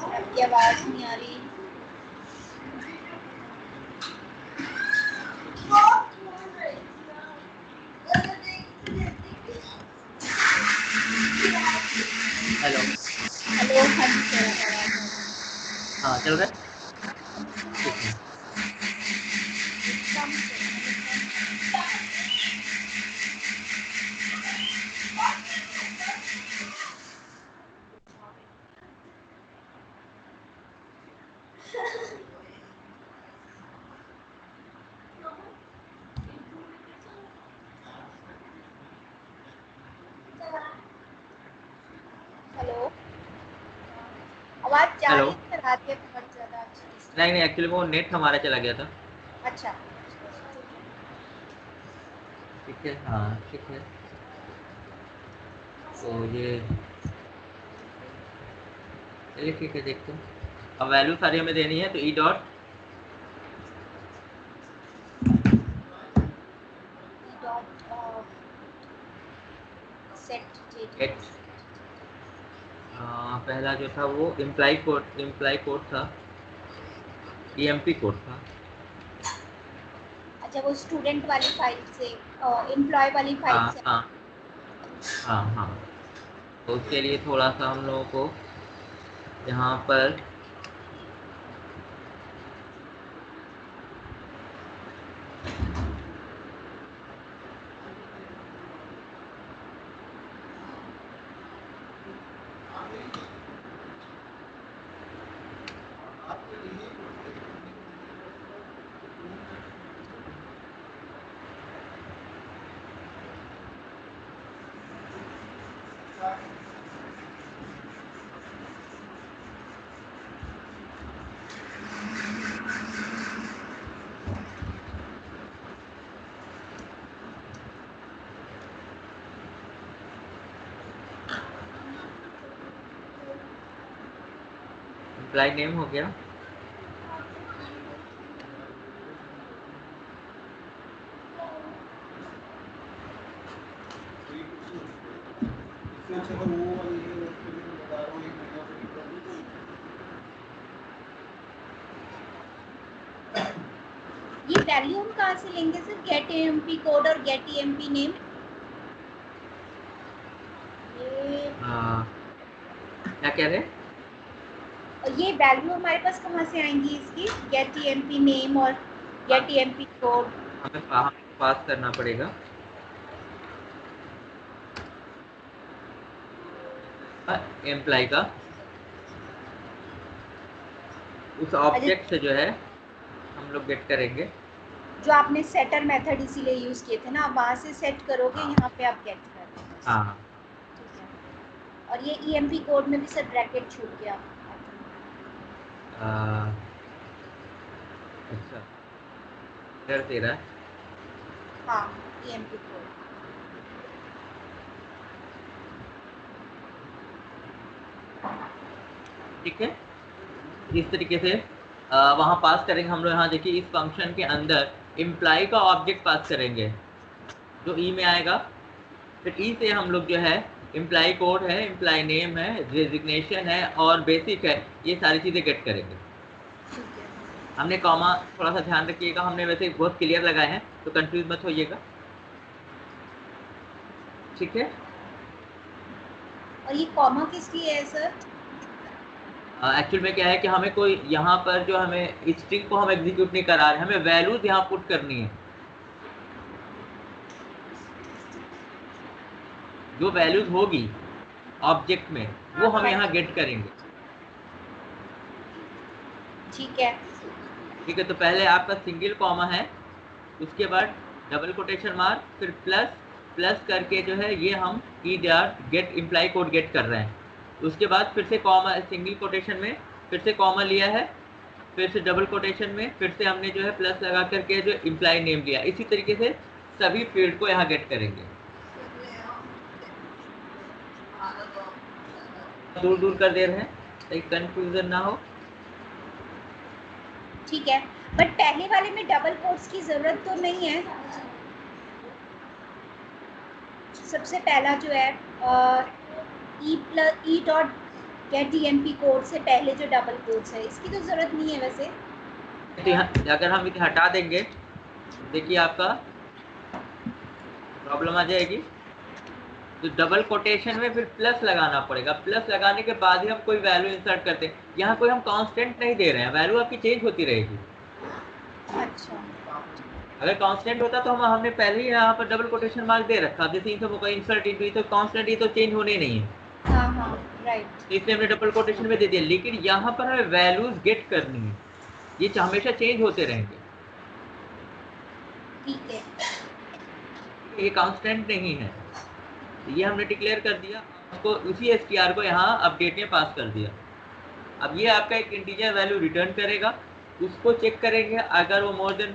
आपकी आवाज नहीं आ रही। हेलो हेलो, हाँ जी सर, आवाज आ हाँ चल रहा है, ठीक है। हेलो, आवाज जा हेलो, रही है सर, आती है बहुत ज्यादा अच्छी। नहीं नहीं, एक्चुअली वो नेट हमारा चला गया था। अच्छा, ठीक है, हाँ ठीक है। तो ये चलिए ठीक है, देखते हैं। अब वैल्यू सारी हमें देनी है, तो ई डॉट सेट एट, पहला जो था वो इम्प्लाई कोड था, ईएमपी कोड था। अच्छा, वो स्टूडेंट वाली फाइल से, एम्प्लॉय वाली फाइल हाँ से। हाँ हाँ हाँ। तो उसके लिए थोड़ा सा हम लोगों को यहाँ पर इम्प्लाई नेम हो गया। ये वैल्यू हम कहाँ से लेंगे सर? गेट एएमपी कोड और गेट ईएमपी नेम, ये क्या कह रहे हैं? ये वैल्यू हमारे पास कहाँ से आएंगी इसकी? गेट ईएमपी नेम और गेट ईएमपी कोड। हमें पास करना पड़ेगा एम्प्लाई का, उस ऑब्जेक्ट से जो है हम लोग गेट करेंगे। जो आपने सेटर मेथड इसीलिए यूज किए थे ना, आप वहाँ से सेट करोगे, हाँ यहाँ पे आप गेट करोगे बस। हाँ हाँ। ठीक है। और ये ईएमपी कोड में भी सर ब्रैकेट छूट गया। अच्छा, एरर दे रहा है। हाँ, ईएमपी कोड। ठीक है, इस तरीके से वहां पास करेंगे हम लोग। यहाँ देखिए, इस फंक्शन के अंदर इम्प्लाई का ऑब्जेक्ट पास करेंगे जो ई में आएगा। फिर ई से हम लोग जो है इम्प्लाई कोड है, इम्प्लाई नेम है, रेजिग्नेशन है और बेसिक है, ये सारी चीजें गेट करेंगे। हमने कॉमा थोड़ा सा ध्यान रखिएगा, हमने वैसे बहुत क्लियर लगाए हैं, तो कंफ्यूज मत होइएगा। ठीक है। और ये कॉमा किस लिए है सर? एक्चुअल में क्या है कि हमें कोई यहाँ पर जो हमें स्ट्रिंग को हम एग्जीक्यूट नहीं करा रहे, हमें वैल्यूज यहाँ पुट करनी है। जो वैल्यूज होगी ऑब्जेक्ट में वो हम यहाँ गेट करेंगे। ठीक है। ठीक है, तो पहले आपका सिंगल कॉमा है, उसके बाद डबल कोटेशन मार्क, फिर प्लस, प्लस करके जो है ये हम e dot get employee code get कर रहे हैं। उसके बाद फिर से कॉमा, सिंगल कोटेशन में फिर से कॉमा लिया है, फिर से डबल कोटेशन में फिर से हमने जो है प्लस लगा करके जो इम्प्लाई नेम लिया। इसी तरीके से सभी फील्ड को यहाँ गेट करेंगे, दूर दूर कर दे रहे हैं ताकि कंफ्यूजन ना हो। ठीक है। बट पहले वाले में डबल कोट्स की जरूरत तो नहीं है। सबसे पहला जो है ई डॉट गेट टीएमपी कोड से पहले जो डबल कोट्स है, इसकी तो जरूरत नहीं है वैसे। तो अगर हम इसे हटा देंगे, देखिए आपका प्रॉब्लम आ जाएगी। तो डबल कोटेशन में फिर प्लस लगाना पड़ेगा, प्लस लगाने के बाद ही हम कोई वैल्यू इंसर्ट करते हैं। यहाँ कोई हम कांस्टेंट नहीं दे रहे हैं, वैल्यू आपकी चेंज होती रहेगी। अच्छा, अगर कांस्टेंट होता तो हमने पहले ही यहाँ पर डबल कोटेशन मार्क दे रखा। जैसे इंसर्ट इनटू, तो कांस्टेंट, ये तो चेंज होने नहीं है, हाँ हाँ राइट। तो इसलिए हमने डबल कोटेशन में दे दिया। लेकिन यहाँ पर हमें वैल्यूज गेट करनी है, ये हमेशा चेंज होते रहेंगे, ठीक है। ये कांस्टेंट नहीं है। ये हमने डिक्लेयर कर दिया, उसको उसी str को यहाँ अपडेट में पास कर दिया। अब ये आपका एक इंटीजर वैल्यू रिटर्न करेगा, उसको चेक करेंगे। अगर वो मोर देन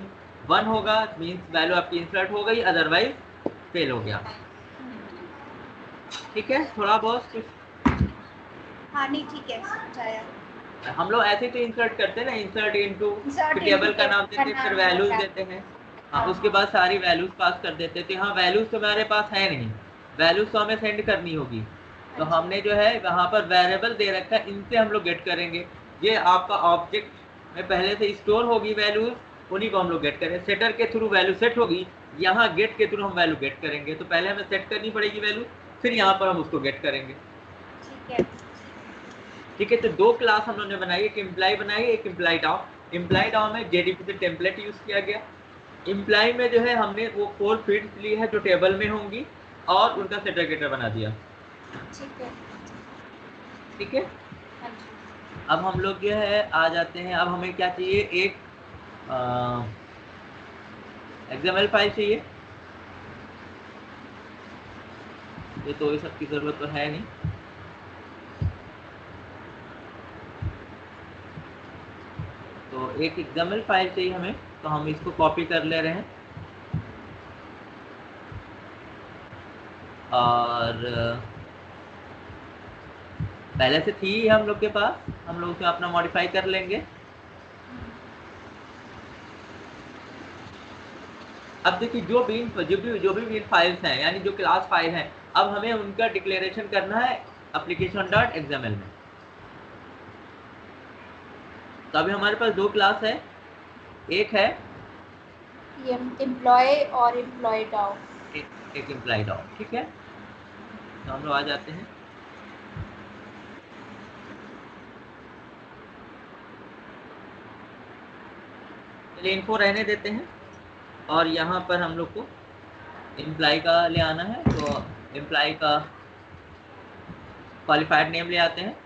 1 होगा मीन्स वैल्यू आपकी इंसर्ट हो गई, अदरवाइज फेल हो गया। ठीक है, थोड़ा बहुत कुछ हाँ नहीं ठीक है, समझाया। हम लोग ऐसे तो इंसर्ट करते हैं ना, इंसर्ट इनटू, इंसर्ट फिर टेबल का नाम टेबल देते हैं, का फिर नाम वैल्यूज होता है। देते हैं। हाँ, उसके बाद सारी वैल्यूज पास कर देते हैं। तो यहाँ वैल्यूज तो हमारे पास है नहीं, वैल्यूज तो हमें सेंड करनी होगी। तो अच्छा। हमने जो है वहाँ पर वेरिएबल दे रखा है, इनसे हम लोग गेट करेंगे। ये आपका ऑब्जेक्ट में पहले से स्टोर होगी वैल्यूज, उन्हीं को हम लोग गेट करें। सेटर के थ्रू वैल्यू सेट होगी, यहाँ गेट के थ्रू हम वैल्यू गेट करेंगे। तो पहले हमें सेट करनी पड़ेगी वैल्यू, फिर यहाँ पर हम उसको गेट करेंगे। ठीक है। ठीक है, तो दो क्लास हम लोगों ने बनाई, एक इम्प्लाई बनाई, एक इम्प्लाई डाउ। इम्प्लाई डाउ में जेडीबी से टेम्पलेट यूज किया गया। इम्प्लाई में जो है हमने वो 4 फील्ड्स ली है जो टेबल में होंगी, और उनका सेटर गेटर बना दिया। ठीक है। ठीक है, हाँ जी। अब हम लोग जो है आ जाते हैं। अब हमें क्या चाहिए, एक XML फाइल चाहिए। ये तो ये सब की जरूरत तो है नहीं। तो एक XML फाइल चाहिए हमें, तो हम इसको कॉपी कर ले रहे हैं। और पहले से थी हम लोग के पास, हम लोग उसे अपना मॉडिफाई कर लेंगे। अब देखिए जो भी बीन फाइल्स हैं, यानी जो क्लास फाइल हैं, अब हमें उनका डिक्लेरेशन करना है application.xml में। तो अभी हमारे पास दो क्लास है, एक है एम्प्लॉय और एम्प्लॉय डाउ। एक एम्प्लॉय डाउ। ठीक है, तो हम लोग आ जाते हैं। चलिए इनको रहने देते हैं, और यहाँ पर हम लोग को एम्प्लॉय का ले आना है। तो एम्प्लॉय का क्वालिफाइड नेम ले आते हैं।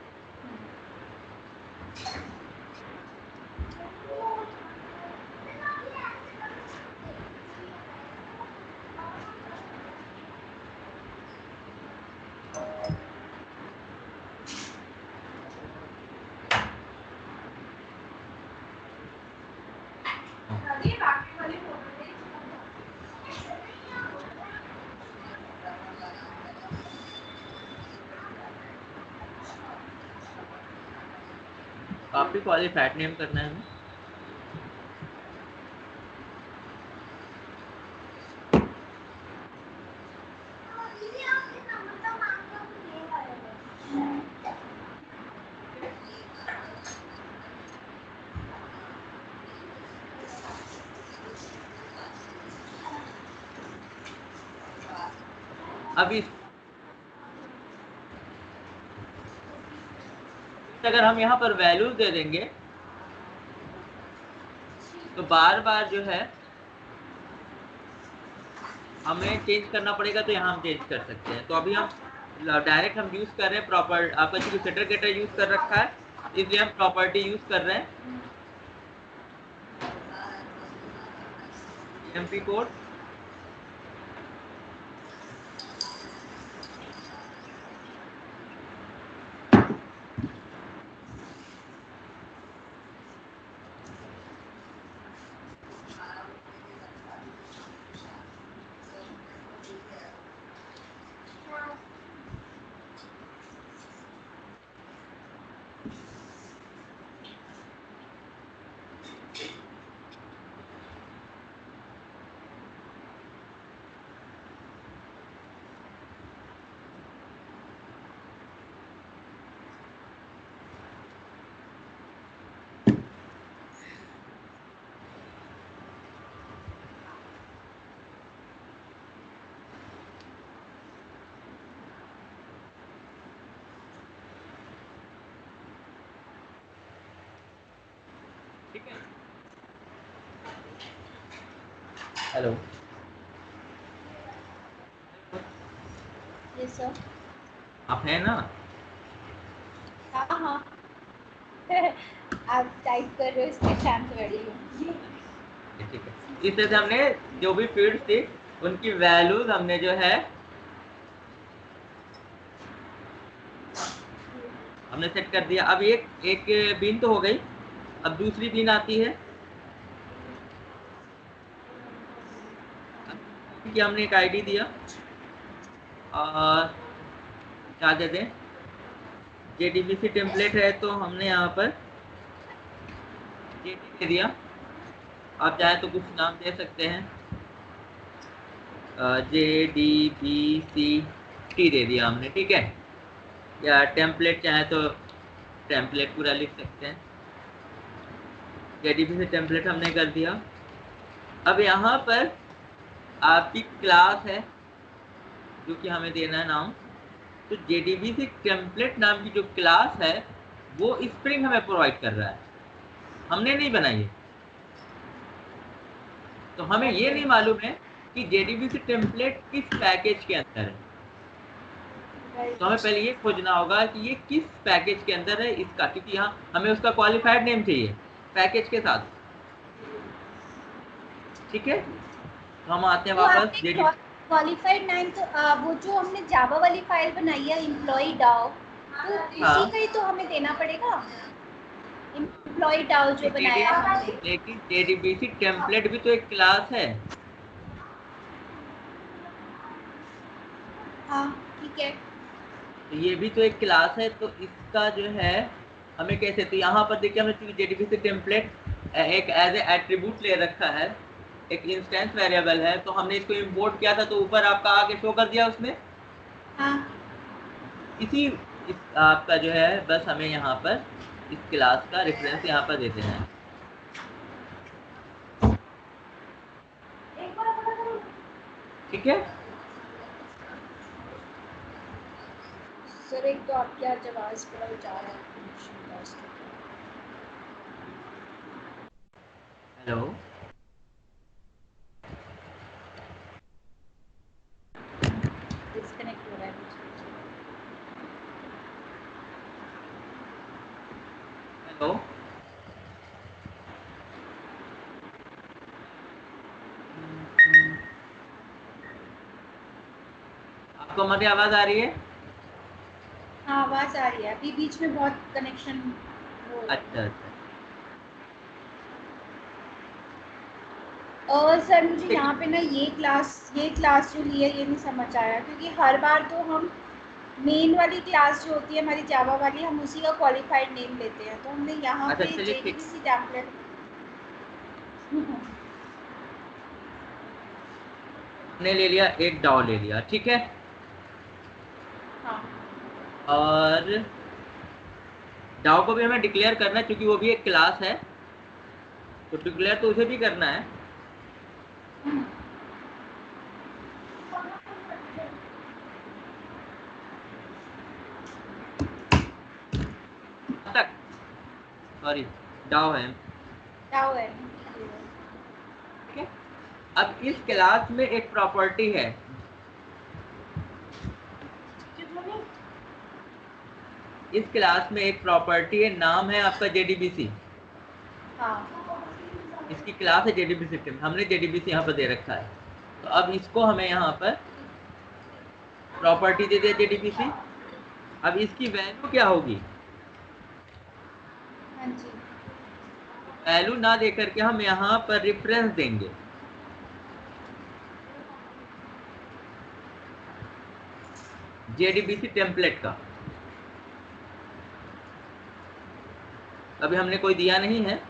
आपकी क्वालिफाइड नेम करना है हमें। अब इस अगर हम यहाँ पर वैल्यूज दे देंगे तो बार बार जो है हमें चेंज करना पड़ेगा। तो यहाँ हम चेंज कर सकते हैं। तो अभी हम डायरेक्ट हम यूज कर रहे हैं प्रॉपर, आपका चूंकि सेटर गेटर यूज कर रखा है, इसलिए हम प्रॉपर्टी यूज कर रहे हैं टीएमपी कोड। ठीक है। हेलो, ये सर आप हैं ना? हाँ हाँ आप टाइप कर रहे हो इसके शांत बैठी हूँ। ठीक है, इस तरह से हमने जो भी फील्ड्स थी उनकी वैल्यूज हमने जो है हमने सेट कर दिया। अब एक एक बीन तो हो गई, अब दूसरी बीन आती है। कि हमने एक आईडी दिया और क्या दे दें, JDBC टेम्पलेट है तो हमने यहाँ पर JD दे दिया। आप चाहे तो कुछ नाम दे सकते हैं, JDBC दे दिया हमने, ठीक है। या टेम्पलेट चाहे तो टेम्पलेट पूरा लिख सकते हैं। JDBC टेम्पलेट हमने कर दिया। अब यहाँ पर आपकी क्लास है जो कि हमें देना है नाम। तो JDBC टेम्पलेट नाम की जो क्लास है वो स्प्रिंग हमें प्रोवाइड कर रहा है, हमने नहीं बनाई है। तो हमें ये नहीं मालूम है कि JDBC टेम्पलेट किस पैकेज के अंदर है। तो हमें पहले ये खोजना होगा कि ये किस पैकेज के अंदर है इसका, क्योंकि यहाँ हमें उसका क्वालिफाइड नेम चाहिए पैकेज के साथ, ठीक है। तो हम आते हैं तो वापस आपने JDBC। क्वालिफाइड नाम तो वो जो हमने जावा वाली फाइल बनाई है एम्प्लॉय डाउ, तो हाँ, उसी का ही तो हमें देना पड़ेगा। एम्प्लॉय डाउ जो बनाया है हमने। लेकिन JDBC टेम्पलेट भी तो एक क्लास है। हाँ ठीक है। तो ये भी तो एक क्लास है, तो इसका जो है हमें कैसे, तो यहाँ पर देखिए हमने JDBC टेम्पलेट एक एज ए एट्रीब्यूट ले रखा है, एक इंस्टेंस वेरिएबल है, तो हमने इसको इंपोर्ट किया था तो ऊपर आपका आगे शो कर दिया उसने। हाँ आपका जो है बस हमें यहाँ पर इस क्लास का रेफरेंस यहाँ पर देते हैं, ठीक है। सर एक तो आपकी आज आवाज़ बड़ा जा रहा है। हेलो, डिस्कनेक्ट हो रहा है हेलो, आपको हमारी आवाज आ रही है? हाँ आवाज़ आ रही है, अभी बीच में बहुत कनेक्शन हो रहा है। अच्छा अच्छा, और सर मुझे यहाँ पे ना ये क्लास जो ली है ये नहीं समझ आया, क्योंकि हर बार तो हम मेन वाली क्लास जो होती है हमारी जावा वाली, हम उसी का क्वालिफाइड नेम लेते हैं, तो हमने यहाँ अच्छा पे चलिए ठीक, JDBC टेम्पलेट हमने ले लिया, एक डाउ ले लिया, ठीक है। हाँ और डाउ को भी हमें डिक्लेयर करना है क्योंकि वो भी एक क्लास है, तो डिक्लेयर तो उसे भी करना है। तक सॉरी, डाउ है, डाउ है। ठीक है। अब इस क्लास में एक प्रॉपर्टी है, इस क्लास में एक प्रॉपर्टी है, नाम है आपका JDBC। हाँ इसकी क्लास है JDBC टीम, हमने JDBC यहाँ पर दे रखा है। तो अब इसको हमें यहाँ पर प्रॉपर्टी दे दिया JDBC। अब इसकी वैल्यू क्या होगी, हाँ जी वैल्यू ना दे करके हम यहाँ पर रेफरेंस देंगे, JDBC टेम्पलेट का। अभी हमने कोई दिया नहीं है,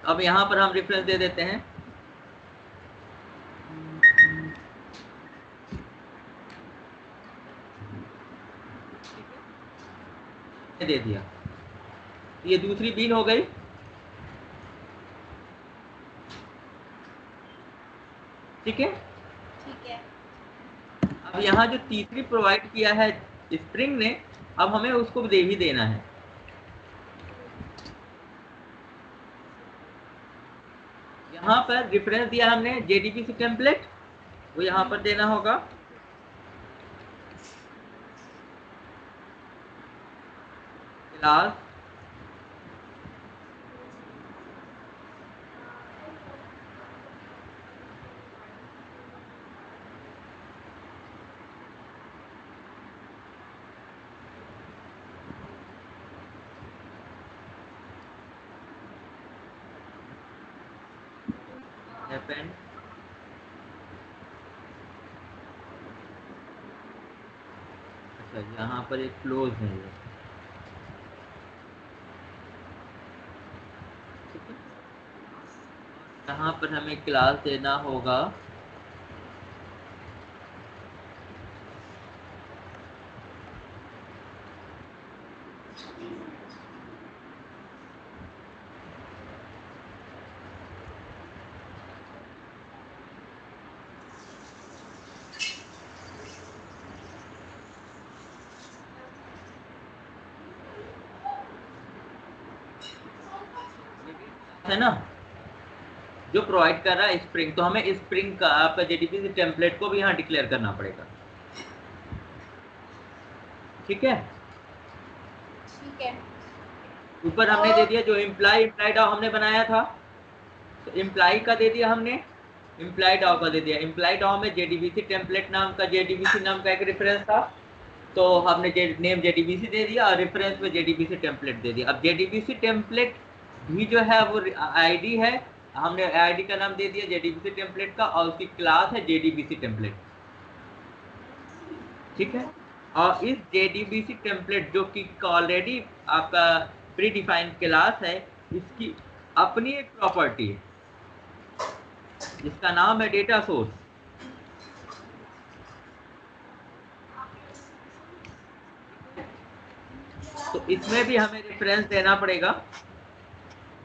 अब यहाँ पर हम रेफरेंस दे देते हैं, दे दिया। ये दूसरी बीन हो गई, ठीक है। ठीक है। अब यहाँ जो तीसरी प्रोवाइड किया है स्प्रिंग ने, अब हमें उसको दे ही देना है। यहाँ पर रेफरेंस दिया हमने JDBC टेम्पलेट, वो यहाँ पर देना होगा। क्लास append अच्छा यहाँ पर एक क्लोज है ये, ठीक है। यहाँ पर हमें क्लास देना होगा है ना, जो प्रोवाइड कर रहा है स्प्रिंग, तो हमें स्प्रिंग का आपका JDBC टेम्पलेट को भी यहाँ डिक्लेयर करना पड़ेगा, ठीक है। ठीक है। ऊपर हमने दे दिया जो इम्प्लाइड हमने बनाया था, तो इम्प्लाई का दे दिया हमने, इम्प्लाइड का दे दिया। इम्प्लाइड में JDBC टेम्पलेट नाम का, JDBC नाम का एक रेफरेंस था, तो हमने नेम JDBC दे दिया और रेफरेंस में JDBC टेम्पलेट दे दिया। अब JDBC टेम्पलेट भी जो है वो आईडी है, हमने आईडी का नाम दे दिया JDBC टेम्पलेट का, और उसकी क्लास है JDBC टेम्पलेट, ठीक है। और इस JDBC टेम्पलेट जो कि ऑलरेडी आपका प्री डिफाइंड क्लास है, इसकी अपनी एक प्रॉपर्टी है जिसका नाम है डेटा सोर्स। तो इसमें भी हमें रेफरेंस देना पड़ेगा,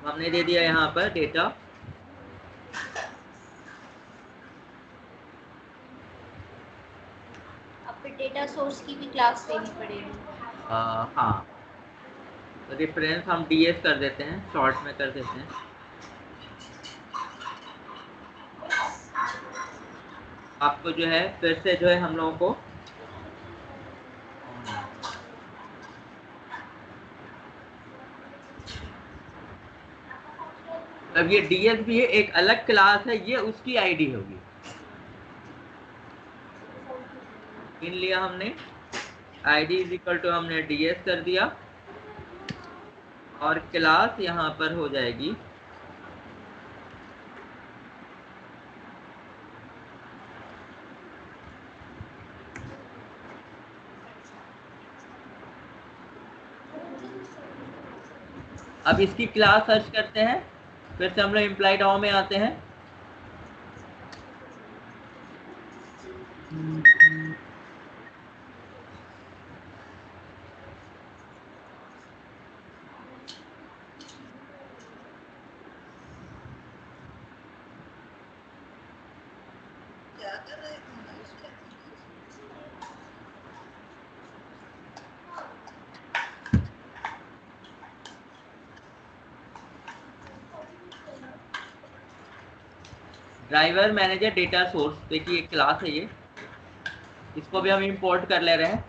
हमने दे दिया यहाँ पर डेटा, अब फिर डेटा सोर्स की भी क्लास देनी पड़ेगी। हाँ, तो रेफरेंस हम DS कर देते हैं, शॉर्ट में कर देते हैं। आपको जो है फिर से जो है हम लोगों को अब ये DS भी है, एक अलग क्लास है, ये उसकी आईडी होगी। इन लिया हमने ID इज इक्वल टू हमने DS कर दिया, और क्लास यहाँ पर हो जाएगी अब इसकी क्लास सर्च करते हैं, फिर से हम लोग इम्प्लाइड में आते हैं। ड्राइवर मैनेजर डेटा सोर्स, देखिए एक क्लास है ये, इसको भी हम इंपोर्ट कर ले रहे हैं।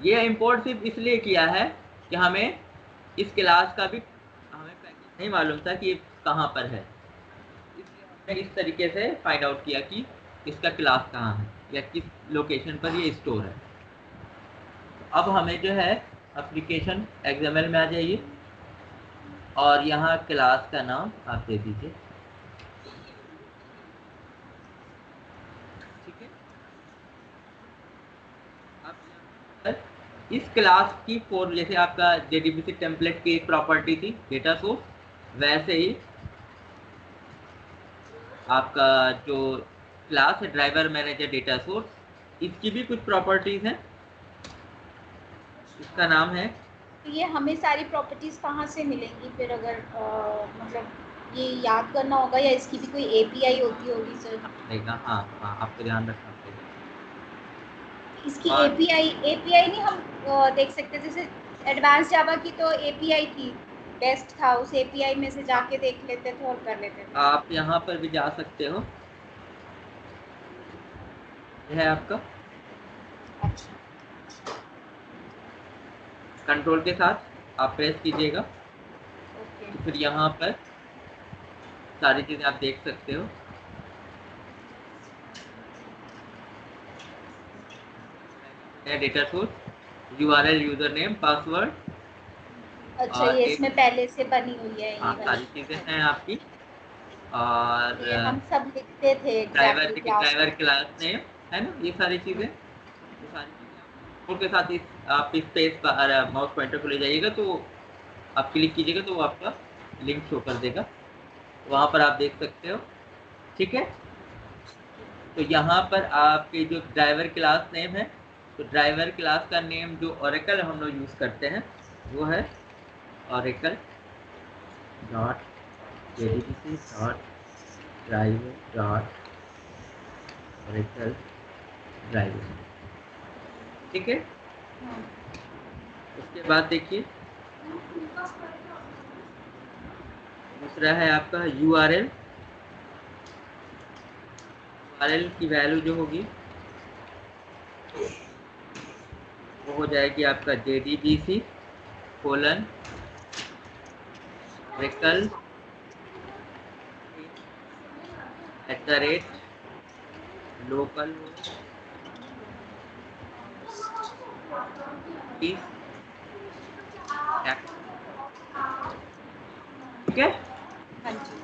ये इंपोर्ट सिर्फ इसलिए किया है कि हमें इस क्लास का भी हमें पैकेज नहीं मालूम था कि ये कहाँ पर है, इसलिए हमने इस तरीके से फाइंड आउट किया कि इसका क्लास कहाँ है या किस लोकेशन पर ये स्टोर है। अब हमें जो है एप्लीकेशन XML में आ जाइए, और यहाँ क्लास का नाम आप दे दीजिए, ठीक है। अब इस क्लास की फोर, जैसे आपका JDBC टेम्पलेट की एक प्रॉपर्टी थी डेटा सोर्स, वैसे ही आपका जो क्लास है ड्राइवर मैनेजर डेटा सोर्स, इसकी भी कुछ प्रॉपर्टीज हैं। इसका नाम है, तो ये हमें सारी प्रॉपर्टीज कहाँ से मिलेंगी फिर, अगर मतलब ये याद करना होगा या इसकी भी कोई API होती होगी सर? हाँ हाँ, आपको ध्यान रखना पड़ेगा इसकी और API नहीं हम देख सकते, जैसे एडवांस जावा की तो API थी, बेस्ट था, उस एपीआई में से जाके देख लेते थे और कर लेते थे। आप यहाँ पर भी जा सकते हो, यह है आपका अच्छा, कंट्रोल के साथ आप प्रेस कीजिएगा, ओके। तो फिर यहाँ पर सारी चीजें आप देख सकते हो। Data source, URL, user name, password, अच्छा, और ये एक, इसमें पहले से बनी हुई है हाँ, ये सारी वाली। चीजें हैं आपकी। और ये हम सब लिखते थे ड्राइवर, एग्जैक्टली देखिए क्लास ड्राइवर में। क्लास नेम है ना, ये सारी चीजें, ये सारी चीजें आप के साथ आप इस पेज पर माउस पॉइंटर को ले जाइएगा, तो आप क्लिक कीजिएगा तो वो आपका लिंक शो कर देगा, वहां पर आप देख सकते हो। ठीक है, तो यहाँ पर आपके जो ड्राइवर क्लास नेम है, तो ड्राइवर क्लास का नेम जो ओरेकल हम लोग यूज करते हैं वो है Oracle dot JDBC dot driver dot Oracle driver. ठीक है, उसके बाद देखिए दूसरा है आपका यूआरएल। यूआरएल की वैल्यू जो होगी वो हो जाएगी आपका JDBC कोलन ओरेकल @लोकल ठीक है। हाँ जी।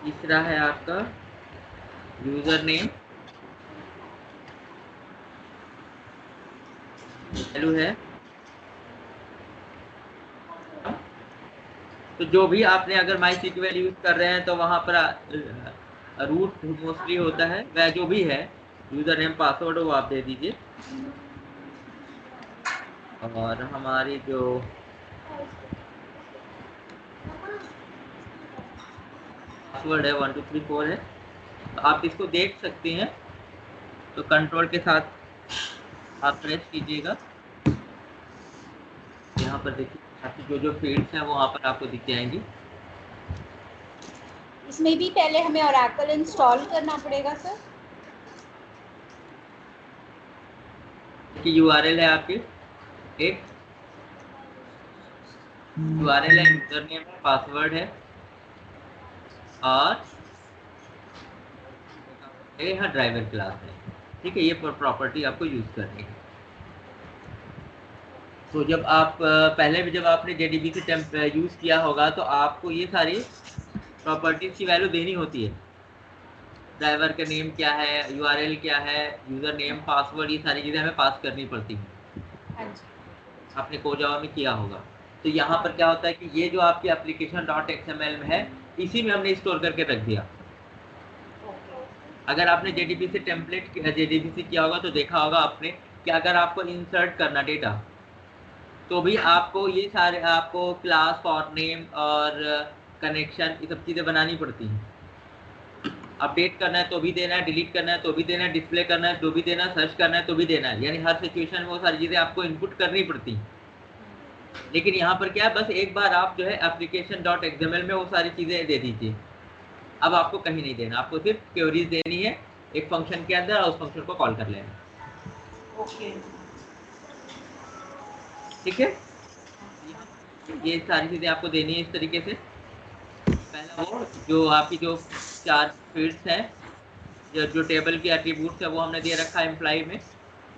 तीसरा है आपका यूजर नेम, वैल्यू है, तो जो भी आपने अगर MySQL यूज कर रहे हैं तो वहां पर रूट मोस्टली होता है, वह जो भी है यूजर नेम पासवर्ड वो आप दे दीजिए। और हमारी जो पासवर्ड है 1234 है, तो आप इसको देख सकते हैं, तो कंट्रोल के साथ आप प्रेस कीजिएगा, यहाँ पर देखिए आपकी जो जो फील्ड्स हैं वहाँ पर आपको दिख जाएंगी। इसमें भी पहले हमें ओरेकल इंस्टॉल करना पड़ेगा सर? देखिए यूआरएल है आपकी, एक यूआरएल है, यूजर नेम है, पासवर्ड है, और यहाँ ड्राइवर क्लास है। ठीक है, ये प्रॉपर्टी आपको यूज करनी है। तो जब आप पहले भी जब आपने JDBC टेम्प यूज किया होगा तो आपको ये सारी प्रॉपर्टीज की वैल्यू देनी होती है। ड्राइवर का नेम क्या है, यूआरएल क्या है, यूजर नेम, पासवर्ड, ये सारी चीजें हमें पास करनी पड़ती हैं। हाँ जी। आपने कोजावा में किया होगा। तो यहाँ पर क्या होता है कि ये जो आपकी एप्लीकेशन .xml में है, इसी में हमने स्टोर करके रख दिया। अगर आपने JDBC टेम्पलेट JDBC किया होगा तो देखा होगा आपने कि अगर आपको इंसर्ट करना डेटा, तो भी आपको ये सारे आपको क्लास, फॉर नेम और कनेक्शन, ये सब चीजें बनानी पड़ती हैं। अपडेट करना है तो भी देना है, डिलीट करना है तो भी देना है, डिस्प्ले करना है तो भी देना है, सर्च करना है तो भी देना है, यानी हर सिचुएशन में वो सारी चीजें आपको इनपुट करनी पड़ती हैं। लेकिन यहाँ पर क्या है, बस एक बार आप जो है application.xml में वो सारी चीजें दे दीजिए। अब आपको कहीं नहीं देना, आपको सिर्फ क्वेरीज देनी है एक फंक्शन के अंदर और उस फंक्शन को कॉल कर लेना। ओके। ठीक है, ये सारी चीजें आपको देनी है इस तरीके से। पहला वो जो आपकी जो 4 फील्ड्स हैं, जो टेबल की एट्रीब्यूट्स है वो हमने दे रखा है एम्प्लॉय में।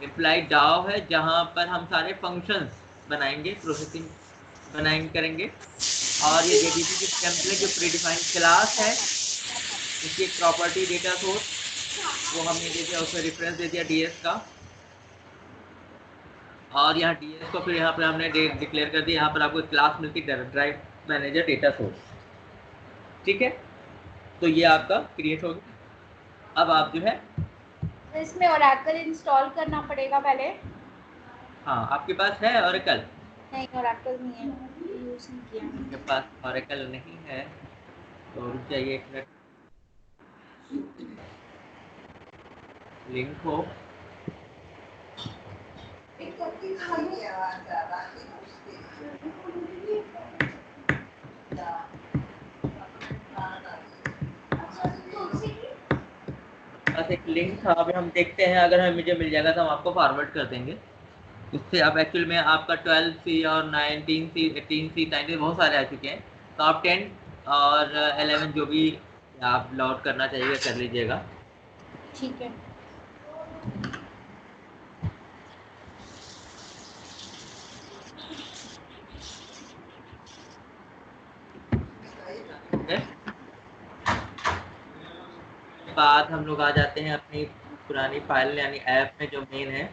एम्प्लॉय डाव है जहां पर हम सारे फंक्शंस बनाएंगे, प्रोसेसिंग बनाएंगे करेंगे। और ये JDBC टेम्पलेट जो प्रीडिफाइंड क्लास है, इसकी एक प्रॉपर्टी डेटा सोर्स वो हमने दे दिया, उसमें रेफरेंस दे दिया DS का। और यहाँ DS को फिर यहाँ पर हमने डिक्लेयर कर दिया, यहाँ पर आपको क्लास मिलती है ड्राइव मैनेजर डेटा सोर्स। ठीक है, तो ये आपका क्रिएट हो गया। अब आप जो है तो इसमें ओरेकल इंस्टॉल करना पड़ेगा पहले? हाँ, आपके पास है ओरेकल? नहीं, ओरेकल नहीं है, यूज नहीं किया। आपके पास ओरेकल नहीं है तो रुक जाइए एक मिनट, लिंक हो बस एक लिंक था, अभी हम देखते हैं, अगर हमें मुझे मिल जाएगा तो हम आपको फॉरवर्ड कर देंगे। उससे आप एक्चुअल में आपका 12C और 19C 18C 19 बहुत सारे आ चुके हैं, तो आप 10 और 11 जो भी आप लॉड करना चाहिए कर लीजिएगा। ठीक है। बाद हम लोग आ जाते हैं अपनी पुरानी फाइल यानी ऐप में जो मेन है।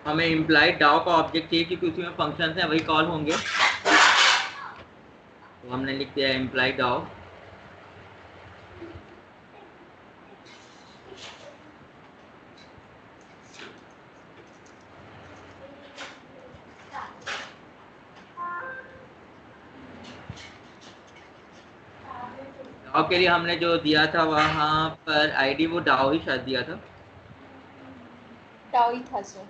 हमें इम्प्लाइड डाउ का ऑब्जेक्ट चाहिए क्योंकि उसमें फंक्शंस हैं, वही कॉल होंगे, तो हमने लिख दिया इम्प्लाइड डाउ। डाउ के लिए हमने जो दिया था वहाँ पर आईडी वो डाउ ही शायद दिया था, डाउ ही था सर।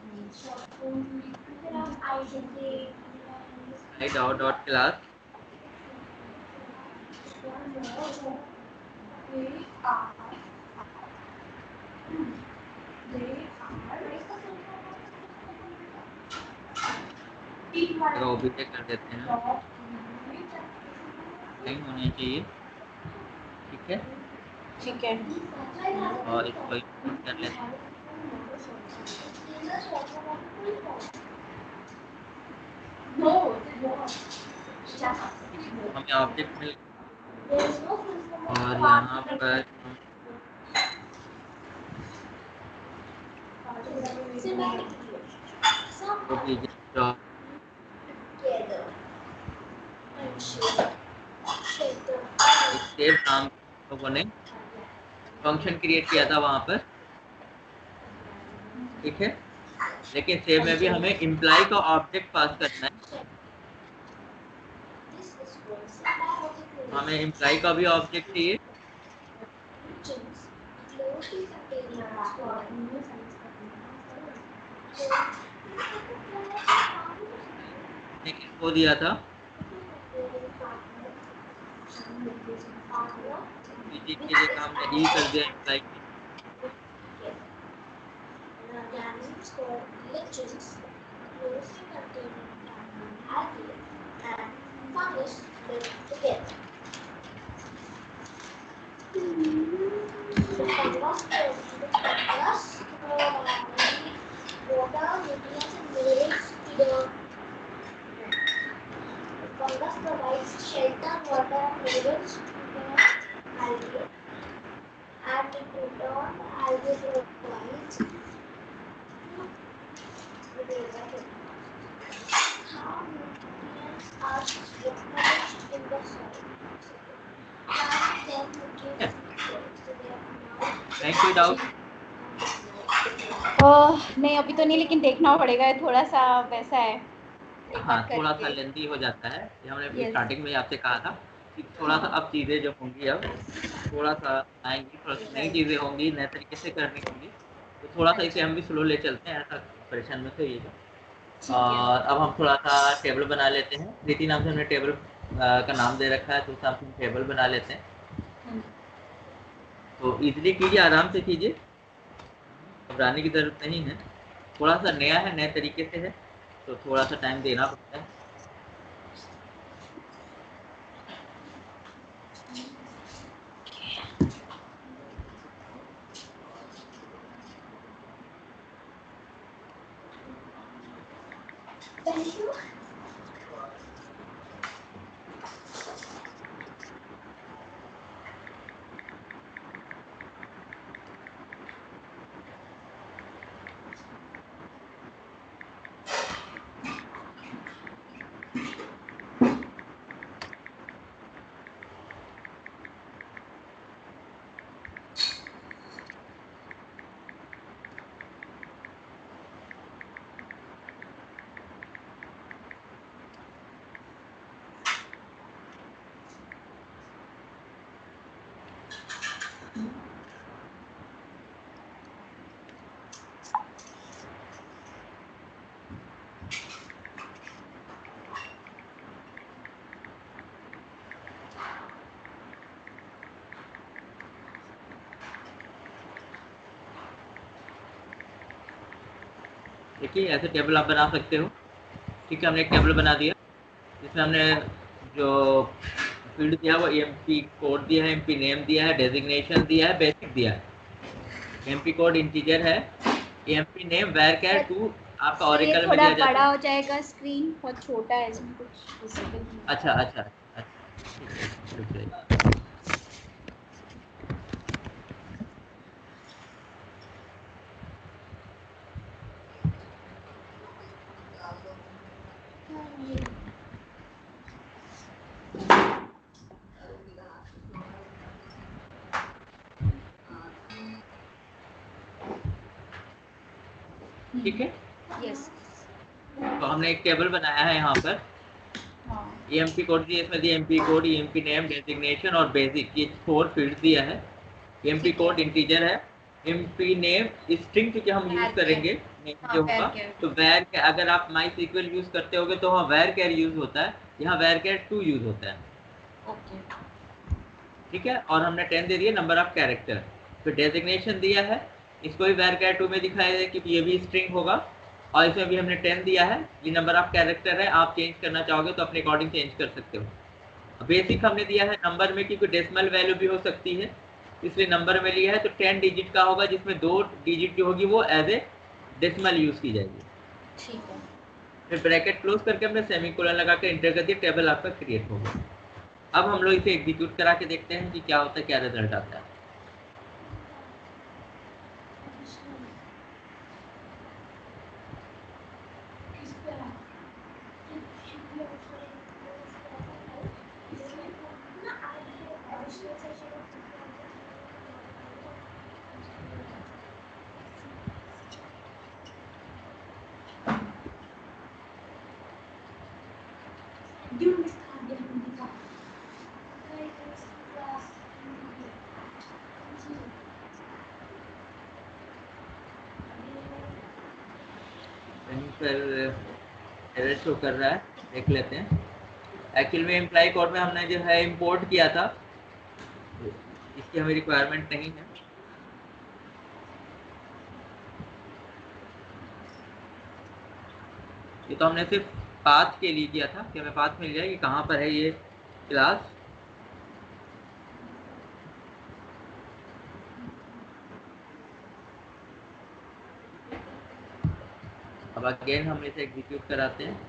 डाउ डॉट क्लास ओबीजे कर देते हैं, नहीं होने चाहिए, ठीक है। ठीक है। और इसको import कर लेते हैं। हमें ऑब्जेक्ट मिल और यहाँ पर ओबीजे डॉट एक सेव नाम लोगों ने फंक्शन क्रिएट किया था वहाँ पर, ठीक है। लेकिन सेव में भी हमें इम्प्लाई का ऑब्जेक्ट पास करना है, हमें इम्प्लाई का भी ऑब्जेक्ट चाहिए, वो दिया था के जगह हमने ई कर दिया इम्प्लाई की। Fungus provides shelter, water, and minerals to the algae. And in return, algae provides are replenished in the soil. Plant them give seed to their mouth. नहीं कोई डाउट? नहीं अभी तो नहीं, लेकिन देखना पड़ेगा, थोड़ा सा वैसा है, एक हाँ, बार थोड़ा सा करके। लेंदी हो जाता है, ये हमने Yes. स्टार्टिंग में आपसे कहा था कि थोड़ा सा अब चीज़ें जो होंगी अब थोड़ा सा आएंगी, थोड़ा सा नई चीज़ें होंगी, नए तरीके से करनी होंगी, तो थोड़ा सा इसे हम भी स्लो ले चलते हैं, ऐसा परेशान मत होइएगा। और अब हम थोड़ा सा टेबल बना लेते हैं। प्रीति नाम से हमने टेबल का नाम दे रखा है, तो उस नाम से हम टेबल बना लेते हैं। तो इजीली कीजिए, आराम से कीजिए, घबराने की ज़रूरत नहीं है। थोड़ा सा नया है, नए तरीके से है, तो थोड़ा सा टाइम देना पड़ता है। Thank you. देखिए ऐसे टेबल आप बना सकते हो। ठीक है, हमने एक टेबल बना दिया जिसमें हमने जो फील्ड दिया वो एमपी कोड दिया है, एमपी नेम दिया है, डेजिग्नेशन दिया है, बेसिक दिया है। एमपी कोड इंटीजर है, एमपी नेम वेरचर 2 आपका ओरेकल में थोड़ा दिया जाता बड़ा है। हो जाएगा, स्क्रीन बहुत छोटा है, इसमें कुछ विजिबल नहीं है। अच्छा अच्छा अच्छा, ठीक है, रुक जाइए। ठीक है, यस। तो हमने एक टेबल बनाया है यहाँ पर। एमपी कोड दिया, इसमें दिया MP code, MP name, designation और बेसिक, ये 4 फील्ड दिया है। एमपी कोड इंटीजर है, एमपी नेम स्ट्रिंग क्योंकि हम यूज करेंगे नेम जो होगा, तो वेर के अगर आप माई सीक्वल यूज करते होगे तो वहाँ वेर कैर यूज होता है, यहाँ वेर कैर 2 यूज होता है। ओके, ठीक है, और हमने 10 दे दिया नंबर ऑफ कैरेक्टर। तो डेजिग्नेशन दिया है, इसको भी वेर कैर 2 में दिखाया है कि ये भी स्ट्रिंग होगा, और इसमें भी हमने 10 दिया है, ये नंबर ऑफ कैरेक्टर है, आप चेंज करना चाहोगे तो अपने अकॉर्डिंग चेंज कर सकते हो। बेसिक हमने दिया है नंबर में, क्योंकि डेसिमल वैल्यू भी हो सकती है, इसलिए नंबर में लिया है, तो 10 डिजिट का होगा, जिसमें 2 डिजिट जो होगी वो एज ए डेसिमल यूज की जाएगी। ठीक है। फिर ब्रैकेट क्लोज करके हमने सेमीकोलन लगा के इंटर कर दिया, टेबल आपका क्रिएट हो गया। अब हम लोग इसे एग्जीक्यूट करा के देखते हैं कि क्या होता है, क्या रिजल्ट आता है। कहीं पर एरर शो कर रहा है, देख लेते हैं। एक्चुअल में एम्प्लॉय कोड में हमने जो है इंपोर्ट किया था, इसकी हमें रिक्वायरमेंट नहीं है। ये तो हमने सिर्फ पाथ के लिए किया था कि हमें पाथ मिल जाए कि कहाँ पर है ये क्लास। अब अगेन हम इसे एग्जीक्यूट कराते हैं।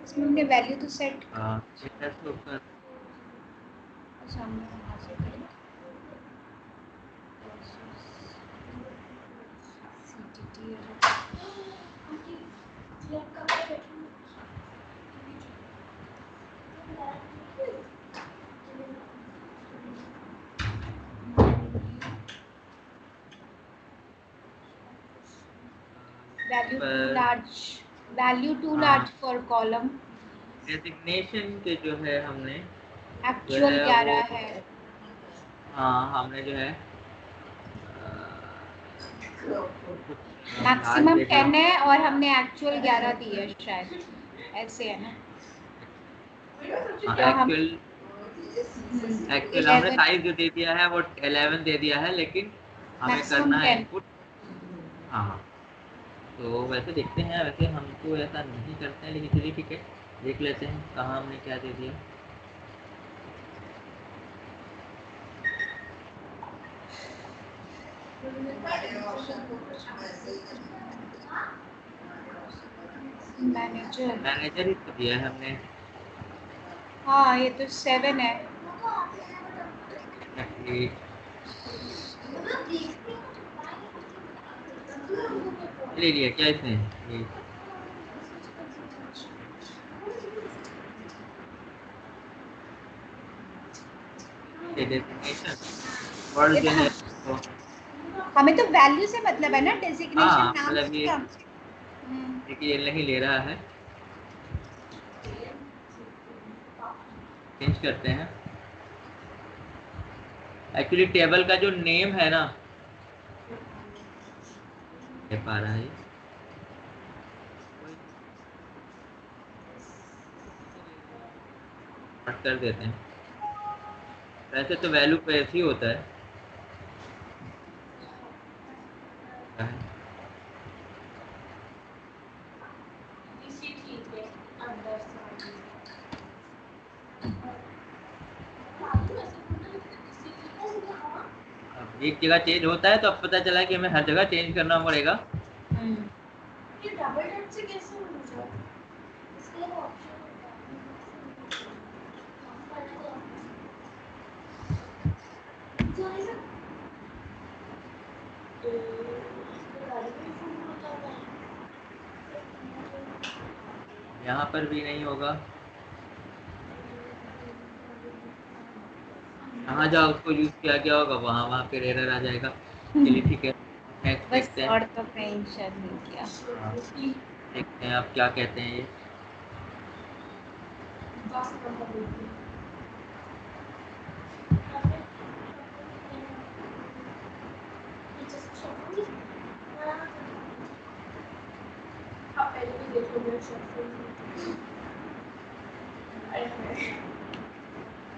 इसमें हमने वैल्यू तो सेट तो कर अच्छा हमने वहाँ से करें CTT value too large for column designation के जो है हमने एक्चुअल 11 है। हाँ हमने जो है मैक्सिमम 10 है और हमने एक्चुअल 11 दी है शायद, ऐसे है ना। एक्चुअल हमने साइज जो दे दिया है वो 11 दे दिया है, लेकिन हमें करना है इनपुट। हाँ तो वैसे देखते हैं, वैसे हम तो ऐसा नहीं करते हैं, लेकिन चलिए ठीक है देख लेते हैं कहाँ हमने क्या दे दिया। मैनेजर ही तो दिया है हमने। हाँ ये तो 7 है। ले लिया क्या इसने? हमें तो वैल्यू से मतलब है ना, डेजिग्नेशन नाम मतलब से ये क्या? देखिए ये नहीं ले रहा है, चेंज करते हैं। एक्चुअली टेबल का जो नेम है ना पा रहा है कर देते हैं। वैसे तो वैल्यू पे ऐसे ही होता है। अब एक जगह चेंज होता है तो अब पता चला कि हमें हर जगह चेंज करना पड़ेगा। ये डबल डट से कैसे हो जाए? इसके लिए ऑप्शन यहाँ पर भी नहीं होगा, जहाँ जहाँ उसको यूज किया गया होगा वहाँ पे एरर आ जाएगा। चलिए ठीक है नेक्स्ट देखते हैं। और तो कहीं शायद नहीं किया। देखते हैं आप क्या कहते हैं ये।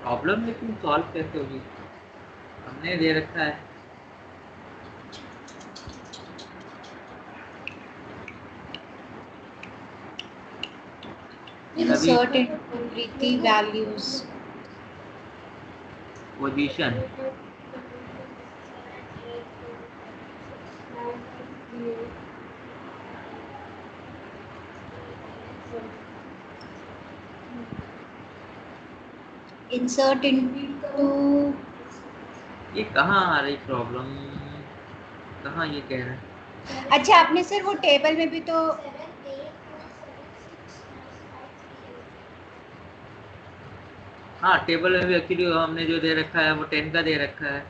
प्रॉब्लम लेकिन सॉल्व कैसे होगी, हमने दे रखा है। Insert into Preeti values. Position Insert into ये कहाँ आ रही प्रॉब्लम, कहाँ ये कह रहा है? अच्छा आपने सर वो टेबल में भी तो हाँ टेबल में भी एक्चुअली हमने जो दे रखा है वो 10 का दे रखा है।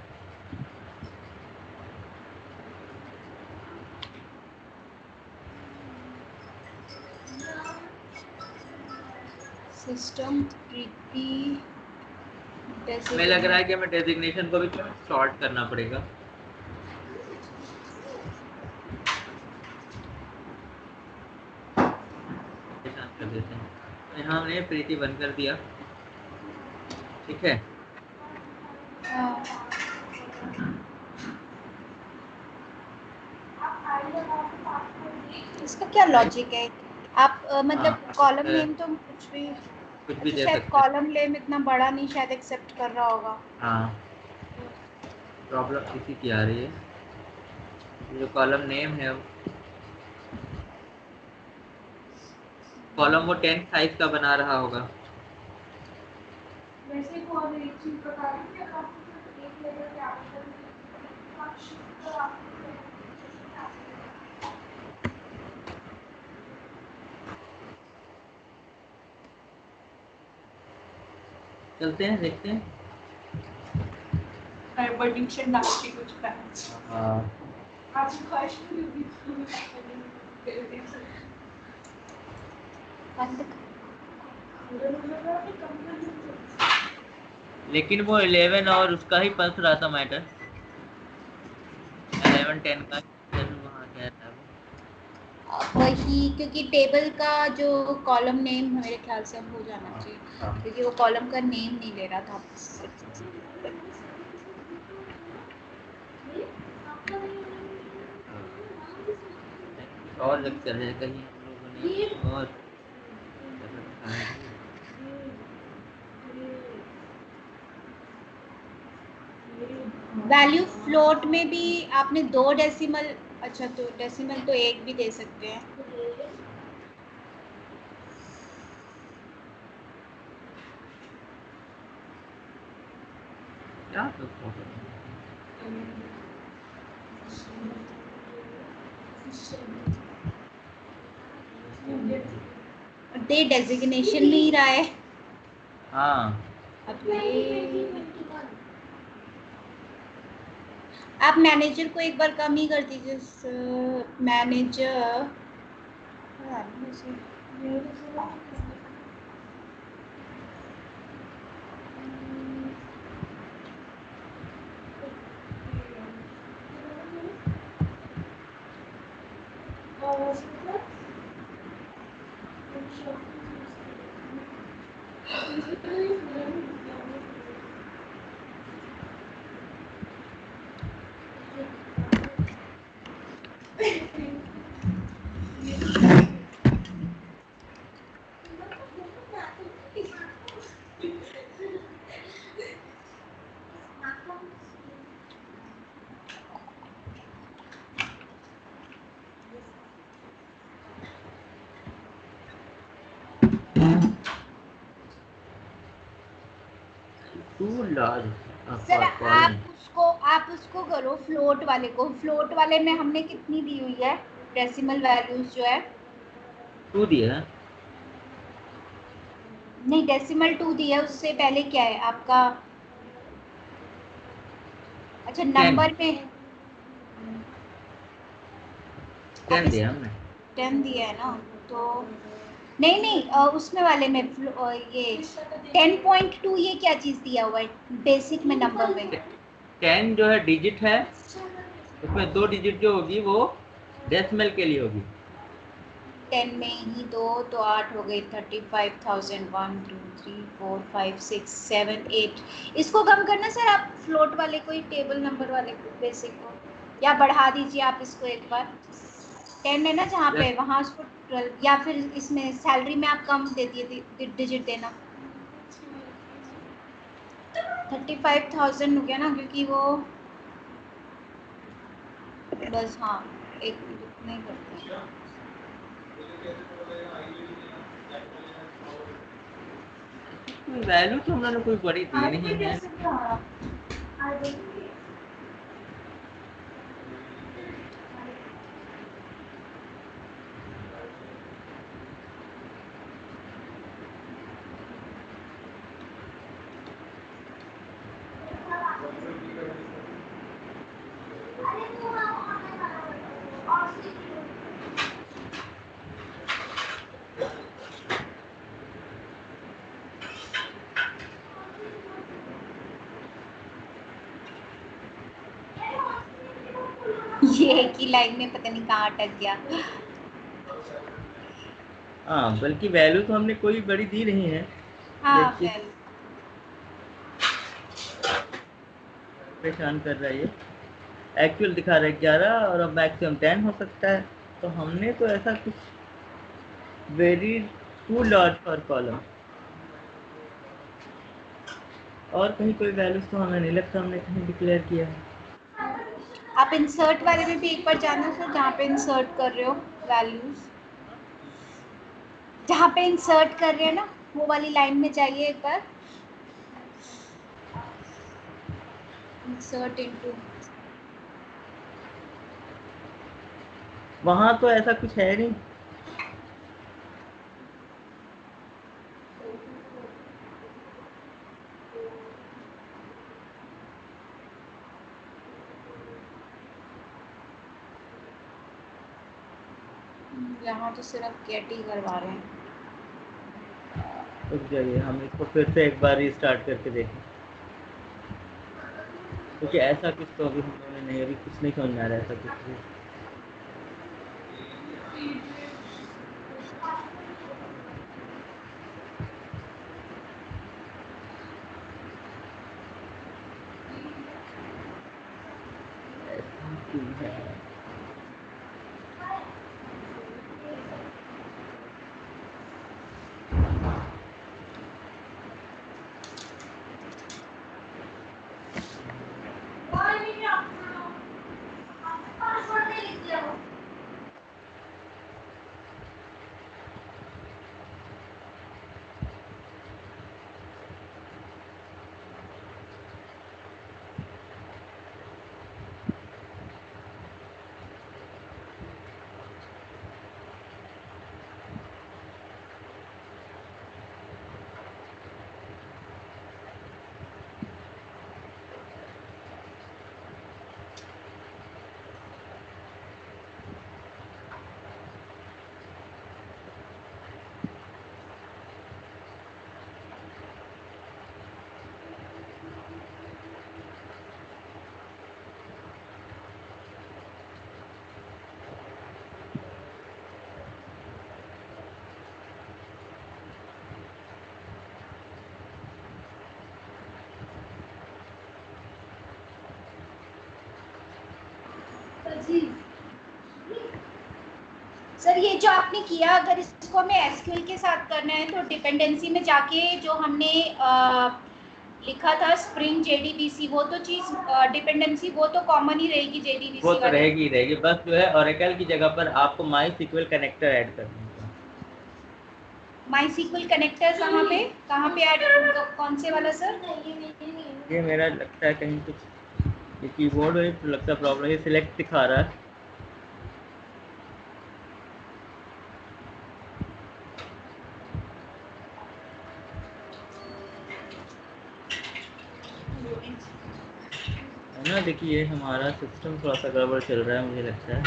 सिस्टम प्रीति हमें लग रहा है कि हमें डेजिग्नेशन को भी शॉर्ट करना पड़ेगा। कर देते हैं, यहाँ हमने प्रीति बंद कर दिया, ठीक है। इसका क्या लॉजिक है? आप मतलब कॉलम नेम तो कुछ भी दे शायद सकते, कॉलम नेम इतना बड़ा नहीं शायद एक्सेप्ट कर रहा होगा। हाँ प्रॉब्लम इसी की आ रही है, जो कॉलम नेम है कॉलम वो 10 साइज का बना रहा होगा। वैसे को और एक चीज बता रही हूँ कि आपको एक लेवल पे आगे आप शिफ्ट कर आपको चलते हैं, देखते हैं। बर्डिंग से डाल के कुछ पैच आज ख्वाहिश पूरी हुई लेकिन वो 11 और उसका ही पल्स रहा था मैटर, 11-10 का वहाँ क्या था वो। वही, क्योंकि टेबल का जो कॉलम नेम मेरे ख्याल से अब हो जाना चाहिए, क्योंकि वो कॉलम का नेम नहीं ले रहा था। और लेक्चर है कहीं हम लोगों ने और वैल्यू फ्लोट में भी आपने 2 डेसिमल, अच्छा तो डेसिमल तो एक भी दे सकते हैं। क्या तो दे डेजिग्नेशन में ही रहा है। हाँ, अब आप मैनेजर को एक बार कम ही कर दीजिए। मैनेजर टू लार्ज सर आप उसको करो, फ्लोट वाले को। फ्लोट वाले में हमने कितनी दी हुई है डेसिमल वैल्यूज जो है? 2 दिया है। नहीं, डेसिमल 2 दिया है, उससे पहले क्या है आपका? अच्छा, नंबर में 10 दिया हमने। 10 दिया है ना, तो नहीं उसमें वाले में ये 10.2 ये क्या चीज दिया हुआ है बेसिक में नंबर में? 10 जो है डिजिट है, उसमें 2 डिजिट जो होगी वो डेसिमल के लिए होगी। 10 में ही 2 तो 8 हो गई। 35,000 1 2 3 4 5 6 7 8। इसको कम करना सर आप, फ्लोट वाले को ही, टेबल नंबर वाले को, बेसिक को, या बढ़ा दीजिए आप इसको एक बार। 10 है ना जहाँ पे, वहाँ उसको 12, या फिर इसमें सैलरी में आप कम दे दिए डिजिट देना। 35,000 हो गया ना, क्योंकि वो बस, हाँ एक नहीं करते। वैल्यू तो हम लोगों ने कोई बड़ी दी नहीं है। ये एक ही लाइन में पता नहीं कहाँ अटक गया। हाँ, बल्कि वैल्यू तो हमने कोई बड़ी दी नहीं है। हाँ, परेशान कर रहा है ये। एक्चुअल दिखा रहा है 11 और अब मैक्सिमम 10 हो सकता है, तो हमने तो ऐसा कुछ very to large for column, और कहीं कोई वैल्यूज तो हमें नहीं लगता हमने कहीं डिक्लेयर किया है। आप इंसर्ट वाले में भी एक बार जाना सर, जहाँ पे इंसर्ट कर रहे हो वैल्यूज, जहाँ पे इंसर्ट कर रहे हैं ना वो वाली लाइन में जाइए एक बार, इंसर्ट इनटू। वहाँ तो ऐसा कुछ है नहीं। यहाँ तो सिर्फ गेट ही करवा रहे हैं। रुक जाइए, हम इसको फिर से एक बार रीस्टार्ट करके देखें, क्योंकि ऐसा कुछ तो अभी हम लोगों ने नहीं, अभी कुछ नहीं समझ में आ रहा है ऐसा कुछ भी। ऐसा क्यों है? सर ये जो आपने किया, अगर इसको हमें एसक्यूएल के साथ करना है तो डिपेंडेंसी में जाके जो हमने लिखा था स्प्रिंग जेडीबीसी, वो तो चीज डिपेंडेंसी वो तो कॉमन ही रहेगी जेडीबीसी वो तो रहेगी, बस जो है ओरेकल की जगह पर आपको माई सीक्वल कनेक्टर ऐड करना है। माई सीक्वल कनेक्टर कहाँ पे ऐड होगा, कौन से वाला सर? ये मेरा लगता है कहीं कुछ, ये कीबोर्ड में तो लगता है प्रॉब्लम, ये सिलेक्ट दिखा रहा है। है ना, देखिए हमारा सिस्टम थोड़ा सा गड़बड़ चल रहा है मुझे लगता है।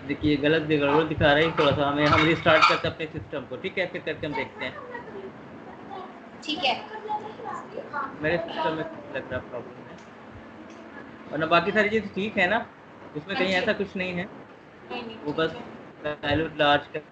देखिए गलत भी गड़बड़ दिखा रहा है थोड़ा सा, हमें हम रिस्टार्ट करते हैं अपने सिस्टम को, ठीक है, फिर करके हम देखते हैं। ठीक है, मेरे सिस्टम में कुछ लग रहा प्रॉब्लम है, वरना बाकी सारी चीज़ ठीक है ना, उसमें कहीं ऐसा कुछ नहीं है, वो बस वैल्यू लार्ज कर।